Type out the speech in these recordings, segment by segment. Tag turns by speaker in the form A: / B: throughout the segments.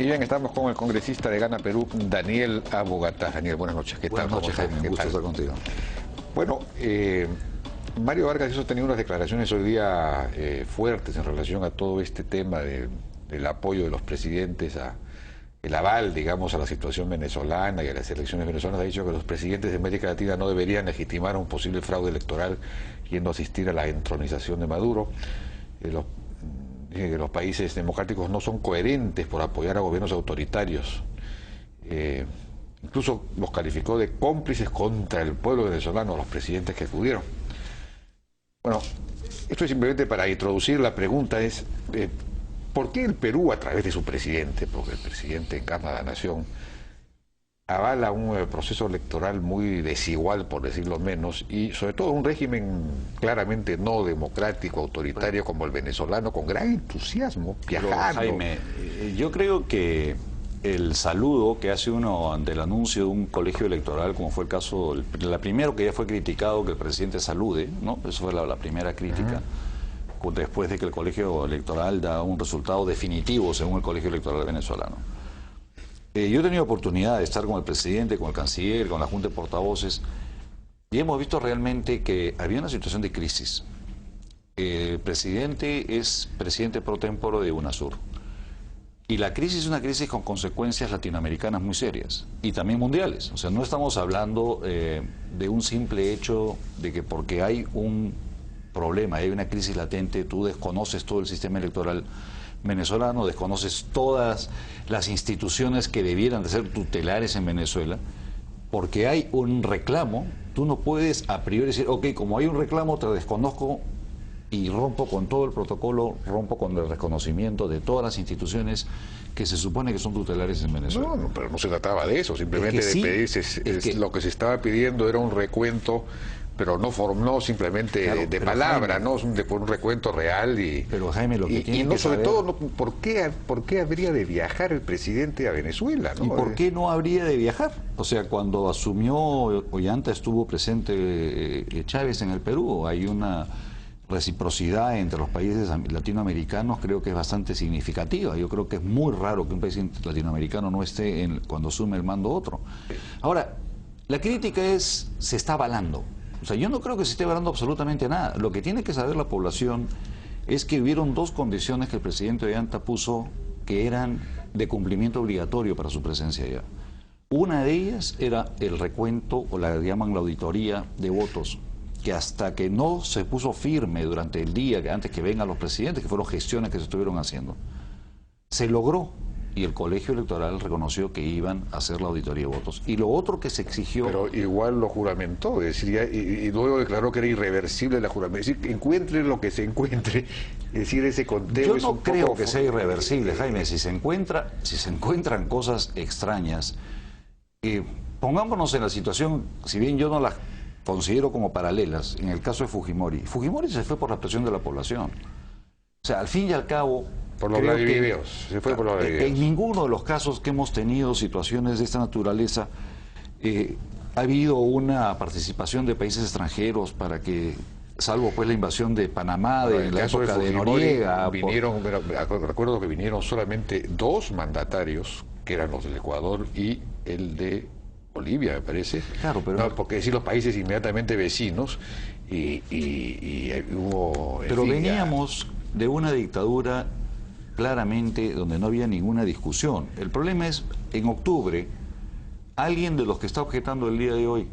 A: Y bien, estamos con el congresista de Gana Perú, Daniel Abogata. Daniel, buenas noches. ¿Qué tal?
B: Buenas noches, Jaime. Un gusto estar contigo.
A: Bueno, Mario Vargas hizo tenido unas declaraciones hoy día fuertes en relación a todo este tema del apoyo de los presidentes el aval, digamos, a la situación venezolana y a las elecciones venezolanas. Ha dicho que los presidentes de América Latina no deberían legitimar un posible fraude electoral yendo a asistir a la entronización de Maduro. Dice que los países democráticos no son coherentes por apoyar a gobiernos autoritarios. Incluso los calificó de cómplices contra el pueblo venezolano, los presidentes que acudieron. Bueno, esto es simplemente para introducir. La pregunta es, ¿por qué el Perú, a través de su presidente, porque el presidente encarna a la nación, avala un proceso electoral muy desigual, por decirlo menos, y sobre todo un régimen claramente no democrático, autoritario como el venezolano, con gran entusiasmo, viajando?
B: Pero, Jaime, yo creo que el saludo que hace uno ante el anuncio de un colegio electoral, como fue el caso, la primera que ya fue criticado, que el presidente salude, ¿no? Eso fue la primera crítica, después de que el colegio electoral da un resultado definitivo según el colegio electoral venezolano. Yo he tenido oportunidad de estar con el presidente, con el canciller, con la Junta de Portavoces, y hemos visto realmente que había una situación de crisis. El presidente es presidente pro tempore de UNASUR. Y la crisis es una crisis con consecuencias latinoamericanas muy serias y también mundiales. O sea, no estamos hablando de un simple hecho de que porque hay un problema, hay una crisis latente, tú desconoces todo el sistema electoral venezolano, desconoces todas las instituciones que debieran de ser tutelares en Venezuela, porque hay un reclamo. Tú no puedes a priori decir, ok, como hay un reclamo, te desconozco y rompo con todo el protocolo, rompo con el reconocimiento de todas las instituciones que se supone que son tutelares en Venezuela.
A: No, pero no se trataba de eso, simplemente
B: es que sí,
A: de pedirse, lo que se estaba pidiendo era un recuento, pero no simplemente
B: claro,
A: de palabra,
B: Jaime,
A: ¿no? Un recuento real y...
B: Pero Jaime, lo que tiene
A: no,
B: que
A: sobre
B: saber...
A: todo, ¿por qué habría de viajar el presidente a Venezuela, ¿no?
B: ¿Y por qué no habría de viajar? O sea, cuando asumió Ollanta estuvo presente Chávez en el Perú. Hay una reciprocidad entre los países latinoamericanos, creo que es bastante significativa. Yo creo que es muy raro que un país latinoamericano no esté cuando asume el mando otro. Ahora, la crítica se está avalando. O sea, yo no creo que se esté avalando absolutamente nada. Lo que tiene que saber la población es que hubieron dos condiciones que el presidente Ollanta puso que eran de cumplimiento obligatorio para su presencia allá. Una de ellas era el recuento, o la llaman la auditoría de votos, que hasta que no se puso firme durante el día, que antes que vengan los presidentes, que fueron gestiones que se estuvieron haciendo, se logró. Y el colegio electoral reconoció que iban a hacer la auditoría de votos. Y lo otro que se exigió...
A: Pero igual lo juramentó, es decir, y luego declaró que era irreversible la juramento. Es decir, encuentre lo que se encuentre, es decir, ese conteo...
B: Yo no creo que sea irreversible, Jaime. Si se encuentran cosas extrañas, pongámonos en la situación, si bien yo no las considero como paralelas, en el caso de Fujimori. Fujimori se fue por la presión de la población. O sea, al fin y al cabo...
A: Por los Vladivideos, se fue por los Vladivideos.
B: En ninguno de los casos que hemos tenido situaciones de esta naturaleza ha habido una participación de países extranjeros para que, salvo pues la invasión de Panamá,
A: Bueno,
B: de la época de Noriega...
A: Recuerdo que vinieron solamente dos mandatarios, que eran los del Ecuador y el de Bolivia, me parece.
B: Claro, pero...
A: No, porque decir los países inmediatamente vecinos y hubo...
B: Pero veníamos de una dictadura claramente donde no había ninguna discusión. El problema es, en octubre, alguien de los que está objetando el día de hoy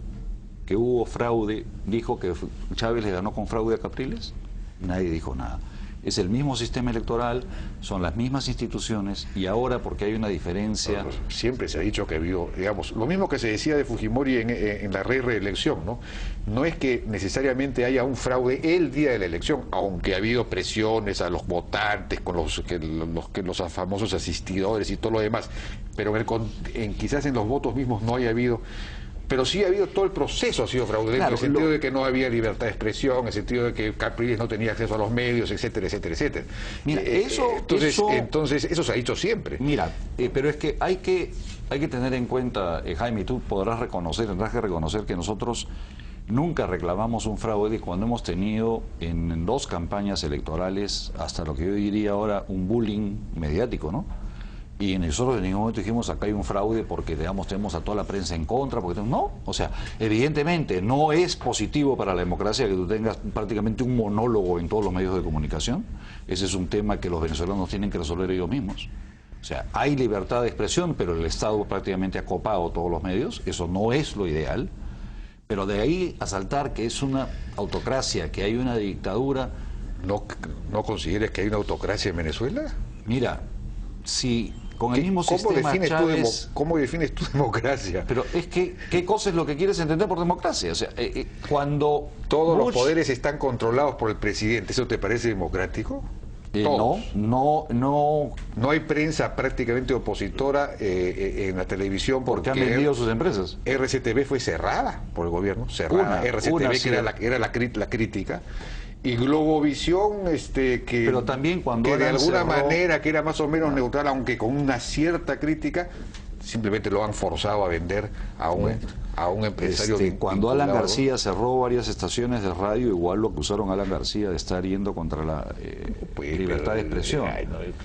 B: que hubo fraude, dijo que Chávez le ganó con fraude a Capriles. Nadie dijo nada. Es el mismo sistema electoral, son las mismas instituciones, y ahora porque hay una diferencia...
A: Bueno, siempre se ha dicho que habido, digamos, lo mismo que se decía de Fujimori en la reelección, ¿no? No es que necesariamente haya un fraude el día de la elección, aunque ha habido presiones a los votantes con los famosos asistidores y todo lo demás, pero quizás en los votos mismos no haya habido... Pero sí ha habido, todo el proceso ha sido fraudulento,
B: Claro,
A: en el sentido de que no había libertad de expresión, en el sentido de que Capriles no tenía acceso a los medios, etcétera, etcétera, etcétera.
B: Mira,
A: entonces eso se ha dicho siempre.
B: Mira, pero es que hay que tener en cuenta, Jaime, tú tendrás que reconocer que nosotros nunca reclamamos un fraude cuando hemos tenido en dos campañas electorales, hasta lo que yo diría ahora, un bullying mediático, ¿no? Y nosotros en ningún momento dijimos acá hay un fraude porque digamos tenemos a toda la prensa en contra, porque no, o sea, evidentemente no es positivo para la democracia que tú tengas prácticamente un monólogo en todos los medios de comunicación. Ese es un tema que los venezolanos tienen que resolver ellos mismos. O sea, hay libertad de expresión, pero el Estado prácticamente ha copado todos los medios, eso no es lo ideal. Pero de ahí a saltar que es una autocracia, que hay una dictadura...
A: ¿No consideres que hay una autocracia en Venezuela?
B: Mira, si con el mismo sistema Chávez...
A: ¿Cómo defines tu democracia?
B: Pero es que, ¿qué cosa es lo que quieres entender por democracia? O sea, cuando...
A: Todos los poderes están controlados por el presidente, ¿eso te parece democrático?
B: No
A: hay prensa prácticamente opositora en la televisión
B: porque han vendido sus empresas.
A: RCTV fue cerrada por el gobierno, cerrada. RCTV que era la crítica. Y Globovisión,
B: pero también cuando
A: que de alguna manera que era más o menos neutral, aunque con una cierta crítica, simplemente lo han forzado a vender a un empresario.
B: Cuando Alan García cerró varias estaciones de radio, igual lo acusaron a Alan García de estar yendo contra la libertad de expresión.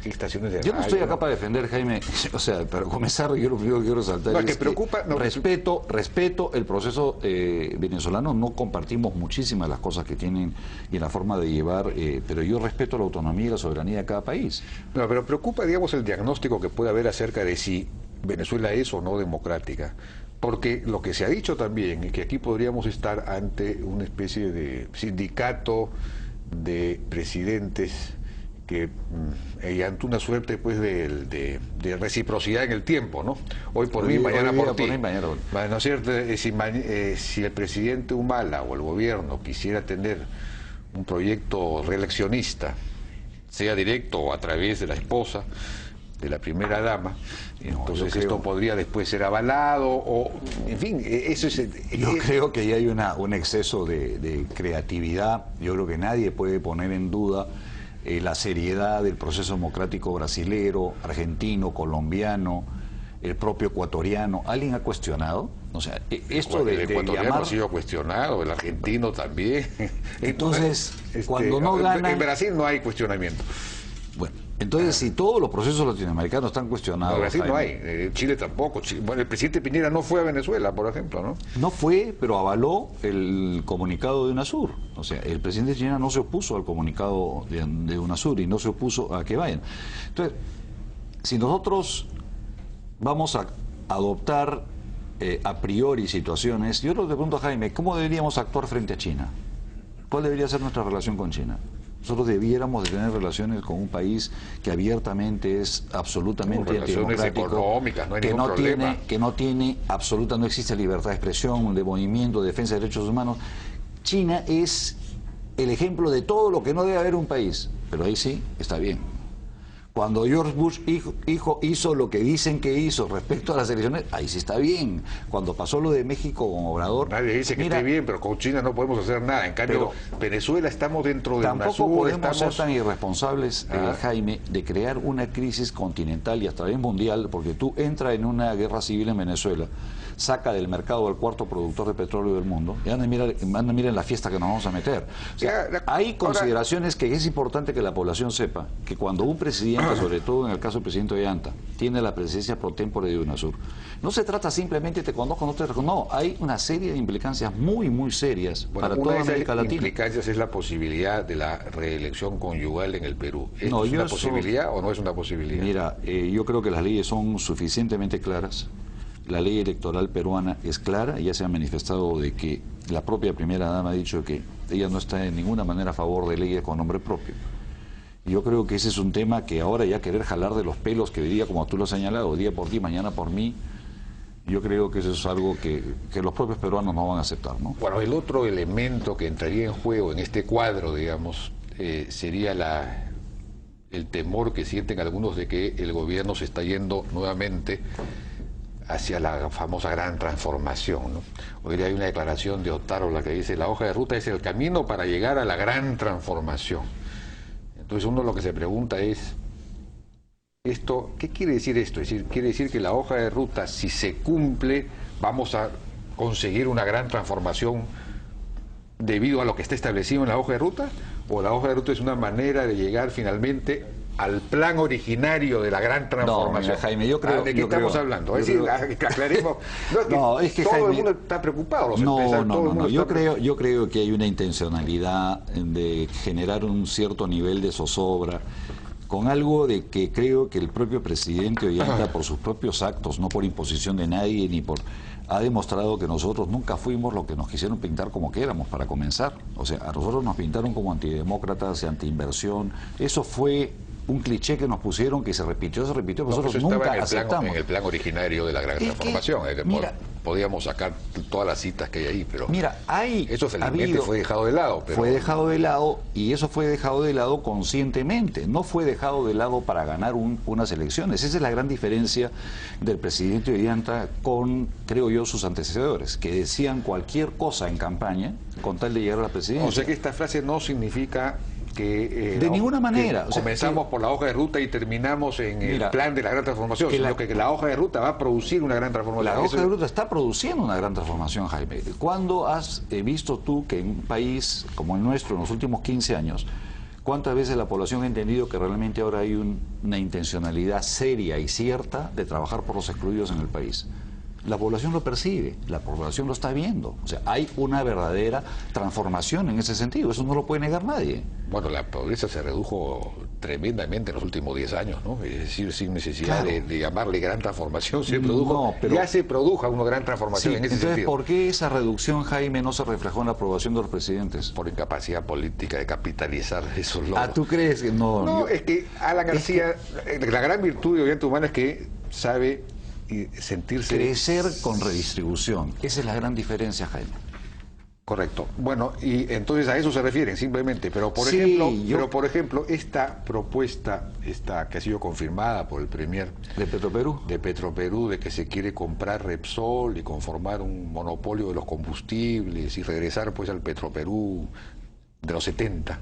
A: ¿Qué estaciones de
B: yo
A: radio?
B: No estoy acá para defender, Jaime, o sea, para comenzar, yo lo primero que quiero resaltar es que respeto el proceso venezolano, no compartimos muchísimas de las cosas que tienen y la forma de llevar, pero yo respeto la autonomía y la soberanía de cada país.
A: No, pero preocupa, digamos, el diagnóstico que puede haber acerca de si Venezuela es o no democrática, porque lo que se ha dicho también es que aquí podríamos estar ante una especie de sindicato de presidentes que ante una suerte pues de reciprocidad en el tiempo, ¿no? Hoy por mí, mañana por ti. ¿No es cierto? Si el presidente Humala o el gobierno quisiera tener un proyecto reeleccionista, sea directo o a través de la esposa de la primera dama, entonces esto podría después ser avalado o, en fin, eso es...
B: Yo creo que ahí hay un exceso de creatividad. Yo creo que nadie puede poner en duda la seriedad del proceso democrático brasilero, argentino, colombiano, el propio ecuatoriano. ¿Alguien ha cuestionado? O sea, esto
A: el ecuatoriano ha sido cuestionado, el argentino también.
B: Entonces, cuando no ganan...
A: En Brasil no hay cuestionamiento.
B: Bueno, entonces si todos los procesos latinoamericanos están cuestionados...
A: En Brasil no hay, Chile tampoco. Bueno, el presidente Piñera no fue a Venezuela, por ejemplo, ¿no?
B: No fue, pero avaló el comunicado de UNASUR. O sea, el presidente Piñera no se opuso al comunicado de UNASUR y no se opuso a que vayan. Entonces, si nosotros vamos a adoptar a priori situaciones, yo le pregunto a Jaime, ¿cómo deberíamos actuar frente a China? ¿Cuál debería ser nuestra relación con China? Nosotros debiéramos de tener relaciones con un país que abiertamente es absolutamente antidemocrático, que no tiene absoluta, no existe libertad de expresión, de movimiento, de defensa de derechos humanos. China es el ejemplo de todo lo que no debe haber un país, pero ahí sí está bien. Cuando George Bush hijo hizo lo que dicen que hizo respecto a las elecciones, ahí sí está bien. Cuando pasó lo de México con Obrador...
A: Nadie dice que esté bien, pero con China no podemos hacer nada. En cambio, Venezuela estamos dentro de UNASUR.
B: Tampoco podemos ser tan irresponsables, Jaime, de crear una crisis continental y hasta bien mundial, porque tú entras en una guerra civil en Venezuela, saca del mercado al cuarto productor de petróleo del mundo, y anda miren la fiesta que nos vamos a meter. O sea, hay consideraciones que es importante que la población sepa, que cuando un presidente, sobre todo en el caso del presidente Ollanta, tiene la presidencia pro tempore de UNASUR, no se trata simplemente te conozco, no te reconozco, no, hay una serie de implicancias muy, muy serias para toda América Latina.
A: Una de esas implicancias es la posibilidad de la reelección conyugal en el Perú. ¿Esto es una posibilidad o no es una posibilidad?
B: Mira, yo creo que las leyes son suficientemente claras. La ley electoral peruana es clara, ya se ha manifestado de que la propia primera dama ha dicho que ella no está en ninguna manera a favor de leyes con nombre propio. Yo creo que ese es un tema que ahora ya querer jalar de los pelos, que diría, como tú lo has señalado, día por ti, mañana por mí, yo creo que eso es algo que los propios peruanos no van a aceptar, ¿no?
A: Bueno, el otro elemento que entraría en juego en este cuadro, digamos, sería el temor que sienten algunos de que el gobierno se está yendo nuevamente hacia la famosa gran transformación, ¿no? Hoy día hay una declaración de Otárola que dice: la hoja de ruta es el camino para llegar a la gran transformación. Entonces uno lo que se pregunta es, ¿qué quiere decir esto? Es decir, ¿quiere decir que la hoja de ruta, si se cumple, vamos a conseguir una gran transformación debido a lo que está establecido en la hoja de ruta? ¿O la hoja de ruta es una manera de llegar finalmente al plan originario de la gran transformación.
B: No, mira, Jaime, yo creo...
A: ¿De qué estamos hablando? Es decir, aclaremos. No, es que todo
B: Jaime,
A: el mundo está preocupado, los empresarios, todo el mundo
B: yo creo que hay una intencionalidad de generar un cierto nivel de zozobra con algo de que creo que el propio presidente Ollanta, por sus propios actos, no por imposición de nadie, ha demostrado que nosotros nunca fuimos lo que nos quisieron pintar como que éramos, para comenzar. O sea, a nosotros nos pintaron como antidemócratas y antiinversión. Eso fue un cliché que nos pusieron, que se repitió, pero nosotros nunca aceptamos.
A: En el plan originario de la gran transformación.
B: Mira,
A: podíamos sacar todas las citas que hay ahí, pero
B: mira,
A: eso felizmente fue dejado de lado.
B: Fue dejado de lado, y eso fue dejado de lado conscientemente. No fue dejado de lado para ganar unas elecciones. Esa es la gran diferencia del presidente Ollanta con, creo yo, sus antecesores, que decían cualquier cosa en campaña con tal de llegar a la presidencia.
A: O sea que esta frase no significa que
B: de ninguna manera,
A: o sea, comenzamos por la hoja de ruta y terminamos en el plan de la gran transformación, sino que la hoja de ruta va a producir una gran transformación.
B: La hoja de ruta está produciendo una gran transformación, Jaime. ¿Cuándo has visto tú que en un país como el nuestro, en los últimos 15 años, cuántas veces la población ha entendido que realmente ahora hay una intencionalidad seria y cierta de trabajar por los excluidos en el país? La población lo percibe, la población lo está viendo. O sea, hay una verdadera transformación en ese sentido, eso no lo puede negar nadie.
A: Bueno, la pobreza se redujo tremendamente en los últimos 10 años, ¿no? Es decir, sin necesidad de llamarle gran transformación, se produjo, ya se produjo una gran transformación en ese
B: entonces,
A: sentido.
B: ¿por qué esa reducción, Jaime, no se reflejó en la aprobación de los presidentes?
A: Por incapacidad política de capitalizar esos logros.
B: ¿Tú crees que no?
A: No, es que Alan García, la gran virtud de Ollanta Humala es que sabe sentirse...
B: Crecer con redistribución. Esa es la gran diferencia, Jaime.
A: Correcto. Bueno, y entonces a eso se refieren simplemente, pero por ejemplo, esta propuesta que ha sido confirmada por el premier
B: de
A: Petroperú, de que se quiere comprar Repsol y conformar un monopolio de los combustibles y regresar pues al Petroperú de los 70.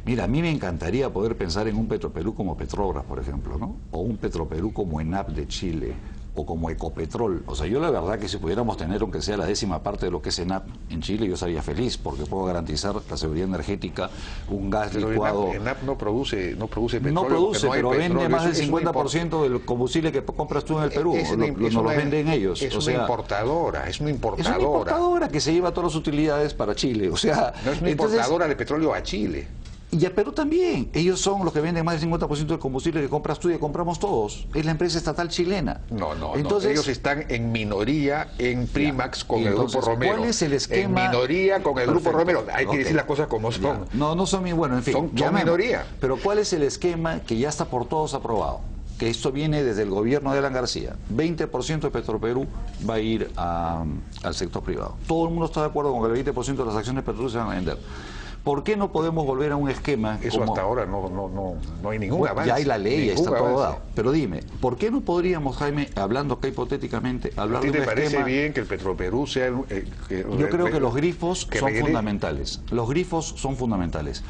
B: Mira, a mí me encantaría poder pensar en un Petroperú como Petrobras, por ejemplo, ¿no? O un Petroperú como ENAP de Chile, o como Ecopetrol. O sea, yo la verdad que si pudiéramos tener, aunque sea la 10ª parte de lo que es ENAP en Chile, yo estaría feliz, porque puedo garantizar la seguridad energética, un gas licuado...
A: ENAP no produce petróleo.
B: No produce, pero vende más del 50% del combustible que compras tú en el Perú. Nos lo venden ellos.
A: Es una importadora.
B: Es una importadora que se lleva todas las utilidades para Chile. O sea,
A: no es una importadora de petróleo a Chile.
B: Y a Perú también. Ellos son los que venden más del 50% del combustible que compras tú y que compramos todos. Es la empresa estatal chilena.
A: Entonces, ellos están en minoría en Primax con el Grupo Romero.
B: ¿Cuál es el esquema?
A: En minoría con el Grupo Romero. Hay que decir las cosas como son.
B: No son bueno, en fin.
A: Son minoría.
B: Pero ¿cuál es el esquema que ya está por todos aprobado? Que esto viene desde el gobierno de Alan García. 20% de Petroperú va a ir al sector privado. Todo el mundo está de acuerdo con que el 20% de las acciones de Petroperú se van a vender. ¿Por qué no podemos volver a un esquema?
A: Eso hasta ahora no hay ningún avance.
B: Ya hay la ley, ya está todo dado. Pero dime, ¿por qué no podríamos, Jaime, hablando acá hipotéticamente, hablar de un esquema?
A: ¿A ti te parece bien que el Petroperú sea...
B: Yo creo que los grifos son fundamentales. Los grifos son fundamentales.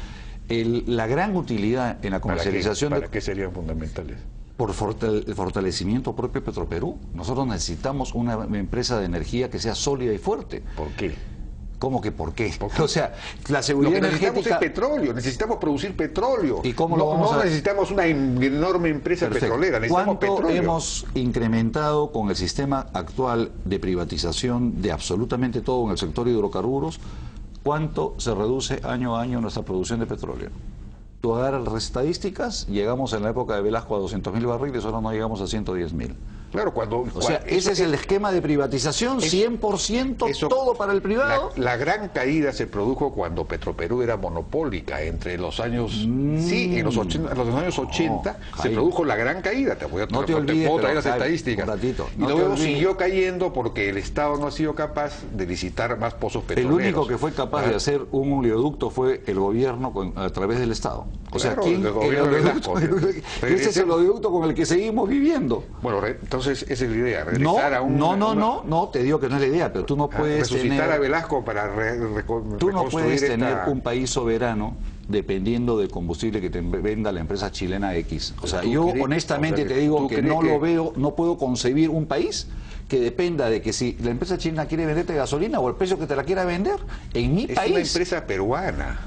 B: La gran utilidad en la comercialización...
A: ¿Para qué serían fundamentales?
B: Por el fortalecimiento propio de Petroperú. Nosotros necesitamos una empresa de energía que sea sólida y fuerte.
A: ¿Por qué?
B: ¿Cómo que por qué? O sea, la seguridad energética...
A: Necesitamos petróleo, necesitamos producir petróleo.
B: ¿Y cómo lo vamos a...?
A: No necesitamos una enorme empresa petrolera, necesitamos
B: petróleo. ¿Cuánto hemos
A: petróleo?
B: Incrementado con el sistema actual de privatización de absolutamente todo en el sector de hidrocarburos? ¿Cuánto se reduce año a año nuestra producción de petróleo? Tú agarras las estadísticas, llegamos en la época de Velasco a 200.000 barriles, ahora no llegamos a 110.000.
A: Claro,
B: ese es el esquema de privatización, 100% todo para el privado.
A: La gran caída se produjo cuando Petroperú era monopólica, entre los años... Sí, en los años 80 se produjo la gran caída. Te puedo traer las estadísticas. Y luego siguió cayendo porque el Estado no ha sido capaz de licitar más pozos petroleros.
B: El único que fue capaz de hacer un oleoducto fue el gobierno a través del Estado. O sea, ¿quién? Ese es el oleoducto con el que seguimos viviendo.
A: Bueno, entonces esa es la idea, regresar a un...
B: No, te digo que no es la idea, pero tú no puedes
A: resucitar a Velasco para
B: tú no puedes tener un país soberano dependiendo del combustible que te venda la empresa chilena X. O sea, yo honestamente te digo que no lo veo, no puedo concebir un país que dependa de que si la empresa chilena quiere venderte gasolina o el precio que te la quiera vender, en mi país...
A: Es una empresa peruana.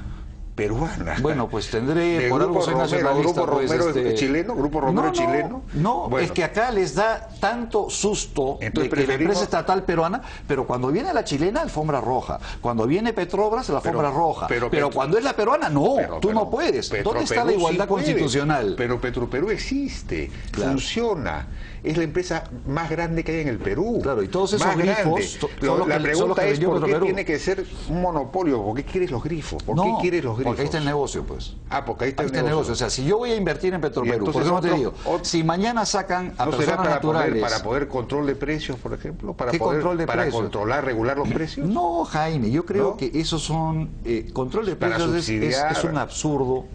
A: peruana.
B: Bueno, pues tendré,
A: De
B: por algo
A: Grupo
B: soy
A: Romero,
B: nacionalista.
A: Grupo
B: Pues,
A: Romero chileno, Grupo Romero chileno.
B: No,
A: Bueno.
B: es que acá les da tanto susto
A: Entonces
B: de que la
A: preferimos-
B: empresa estatal peruana, pero cuando viene la chilena, alfombra roja. Cuando viene Petrobras, la alfombra roja. Pero cuando es la peruana, no, tú no puedes. ¿Dónde está la igualdad constitucional?
A: Pero Petroperú existe,
B: Claro.
A: funciona. Es la empresa más grande que hay en el Perú.
B: Claro, y todos esos
A: más
B: grifos
A: grande.
B: son los
A: La
B: que
A: pregunta es
B: vendió
A: por qué
B: Petroperú.
A: tiene que ser un monopolio. ¿Por qué quieres los grifos? ¿Por
B: No,
A: qué quieres los grifos?
B: porque ahí está el negocio, pues.
A: Ah, porque ahí está
B: Ahí
A: el
B: está el
A: negocio.
B: negocio. O sea, si yo voy a invertir en
A: Y
B: Petroperú,
A: entonces
B: ¿por qué no te digo?
A: otro-
B: Si mañana sacan a
A: ¿No será
B: personas
A: para
B: naturales...
A: para poder control de precios, por ejemplo? Para
B: ¿Qué
A: poder,
B: control de
A: para
B: precios?
A: controlar, regular los precios.
B: No, Jaime, yo creo
A: ¿No?
B: que esos son... control de
A: Para
B: precios
A: subsidiar.
B: es un absurdo.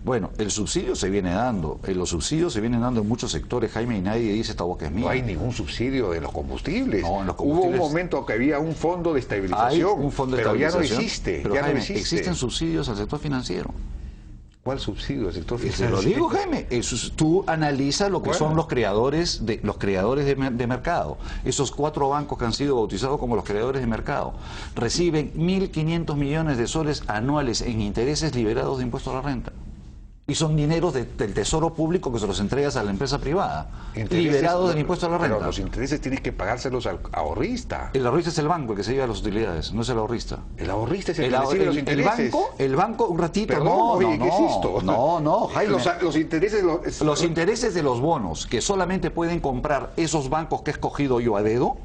B: Bueno, el subsidio se viene dando. Los subsidios se vienen dando en muchos sectores, Jaime, y nadie dice esta boca es mía.
A: No hay ningún subsidio de los combustibles.
B: No, en los
A: Hubo un
B: combustibles-
A: momento que había un fondo de
B: Hay
A: estabilización,
B: un fondo de
A: pero ya no
B: estabilización,
A: existe.
B: pero,
A: Ya
B: Jaime,
A: no existe.
B: existen subsidios al sector financiero.
A: ¿Cuál subsidio del sector
B: Te
A: financiero?
B: lo digo, Jaime. Tú analiza lo que
A: Bueno.
B: son los creadores de mercado. Esos 4 bancos que han sido bautizados como los creadores de mercado reciben 1.500 millones de soles anuales en intereses liberados de impuesto a la renta. Y son dineros del tesoro público que se los entregas a la empresa privada,
A: Intereses,
B: liberados del impuesto a la renta.
A: Pero los intereses tienes que pagárselos al ahorrista.
B: El ahorrista es el banco el que se lleva las utilidades, no es el ahorrista.
A: El ahorrista es el que recibe los intereses.
B: El banco, un ratito,
A: Perdón,
B: no,
A: oye,
B: no,
A: ¿qué es
B: no,
A: esto?
B: no, Jaime.
A: Los intereses...
B: Los intereses de los bonos que solamente pueden comprar esos bancos que he escogido yo a dedo,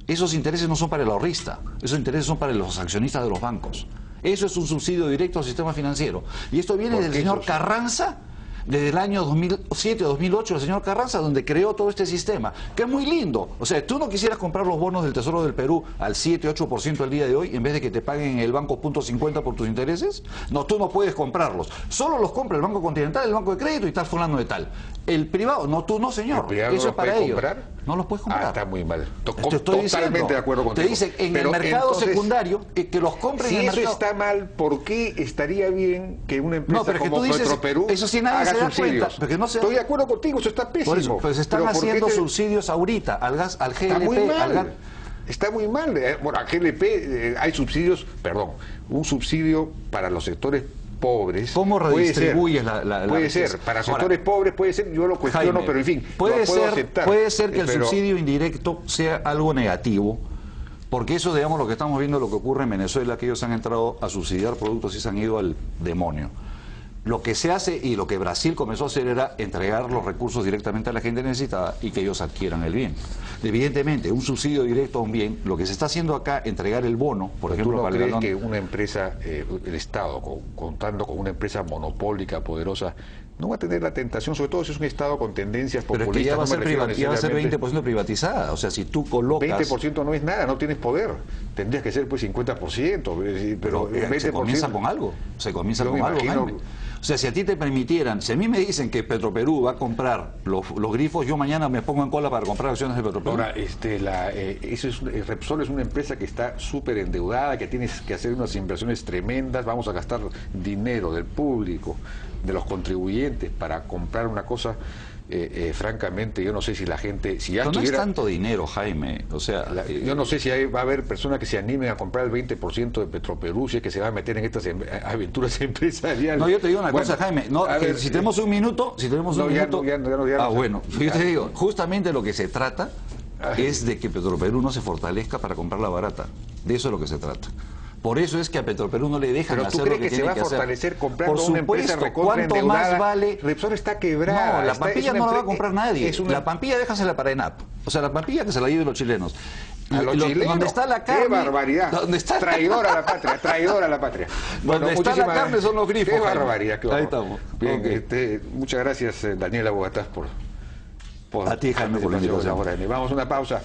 B: esos intereses no son para el ahorrista, esos intereses son para los accionistas de los bancos. Eso es un subsidio directo al sistema financiero. Y esto viene
A: ¿Por
B: del
A: qué
B: señor
A: subsidio?
B: Carranza, desde el año 2007 o 2008, el señor Carranza, donde creó todo este sistema, que es muy lindo. O sea, tú no quisieras comprar los bonos del Tesoro del Perú al 7-8% al día de hoy, en vez de que te paguen en el banco 0.50 por tus intereses. No, tú no puedes comprarlos. Solo los compra el Banco Continental, el Banco de Crédito y tal fulano de tal. El privado, no, tú no, señor.
A: ¿El privado
B: Eso
A: no
B: es para
A: puede
B: ellos.
A: comprar?
B: No los puedes comprar.
A: Ah, está muy mal.
B: Te estoy
A: Totalmente
B: diciendo.
A: de acuerdo contigo.
B: Te dicen, en
A: Pero
B: el mercado
A: entonces,
B: secundario, que los compren
A: si
B: en el
A: eso
B: mercado.
A: está mal, ¿por qué estaría bien que una empresa
B: No, pero es que
A: como
B: tú dices,
A: Petroperú
B: eso sí nadie
A: haga
B: se da
A: subsidios?
B: cuenta, porque no se-
A: Estoy de acuerdo contigo, eso está pésimo.
B: Por eso, pues están
A: Pero ¿por qué
B: haciendo
A: te-
B: subsidios ahorita al gas, al GLP,
A: Está muy
B: al gas.
A: mal. Está muy mal. Bueno, a GLP hay subsidios, perdón, un subsidio para los sectores pobres.
B: ¿Cómo
A: puede ser,
B: redistribuyes la
A: Puede
B: riqueza?
A: ser, para
B: Ahora,
A: sectores pobres puede ser, yo lo cuestiono,
B: Jaime,
A: pero en fin,
B: puede
A: lo puedo
B: ser,
A: aceptar.
B: puede ser que el
A: Pero-
B: subsidio indirecto sea algo negativo, porque eso, digamos, lo que estamos viendo, lo que ocurre en Venezuela, que ellos han entrado a subsidiar productos y se han ido al demonio. Lo que se hace y lo que Brasil comenzó a hacer era entregar los recursos directamente a la gente necesitada y que ellos adquieran el bien. Evidentemente, un subsidio directo a un bien, lo que se está haciendo acá, entregar el bono, por
A: ¿Tú
B: ejemplo,
A: no
B: para el
A: crees
B: galón-
A: que una empresa, el Estado, contando con una empresa monopólica, poderosa, no va a tener la tentación, sobre todo si es un Estado con tendencias
B: Pero
A: populistas?
B: es que ya va a
A: no me
B: ser,
A: refiero
B: ya va a ser
A: necesariamente-
B: 20% privatizada. O sea, si tú colocas...
A: 20% no es nada, no tienes poder. Tendrías que ser pues 50%, pero
B: se comienza con algo. Se comienza
A: Yo
B: con
A: me
B: algo,
A: imagino-
B: Jaime. O sea, si a ti te permitieran, si a mí me dicen que Petroperú va a comprar los grifos, yo mañana me pongo en cola para comprar acciones de Petroperú.
A: Ahora, Repsol es una empresa que está súper endeudada, que tienes que hacer unas inversiones tremendas, vamos a gastar dinero del público, de los contribuyentes para comprar una cosa, francamente, yo no sé si la gente, si ya
B: Pero no es
A: estuviera...
B: tanto dinero, Jaime. O sea,
A: Yo no sé si va a haber personas que se animen a comprar el 20% de Petroperú, si es que se va a meter en estas aventuras empresariales.
B: no, yo te digo una
A: Bueno,
B: cosa, Jaime. No,
A: a
B: que
A: ver,
B: si tenemos un minuto,
A: no, ya no, ya no.
B: bueno, yo te digo, justamente lo que se trata es de que Petroperú no se fortalezca para comprarla barata. De eso es lo que se trata. Por eso es que a Petroperú no le dejan
A: Pero
B: hacer
A: tú
B: lo
A: crees
B: que
A: que se va
B: tiene
A: a
B: que hacer.
A: fortalecer comprando
B: Por
A: una empresa
B: supuesto,
A: recontra
B: ¿cuánto
A: endeudada?
B: más vale?
A: Repsol está quebrada.
B: No, la
A: es
B: Pampilla
A: una
B: no la va a
A: empre-
B: comprar nadie.
A: es una-
B: La Pampilla déjasela para ENAP. O sea, la Pampilla que se la lleven los chilenos.
A: A los chilenos.
B: Donde está la carne.
A: ¡Qué barbaridad!
B: Donde está
A: Traidora a la patria, traidora a la patria.
B: Donde está la
A: muchísimas-
B: carne son los grifos,
A: ¡Qué
B: Jaime.
A: barbaridad! Qué
B: Ahí
A: horror.
B: estamos.
A: Bien,
B: Ok.
A: muchas gracias, Daniela Bogatás, por
B: A ti, Jaime, por la
A: participación
B: invitación.
A: ahora. Vamos a una pausa.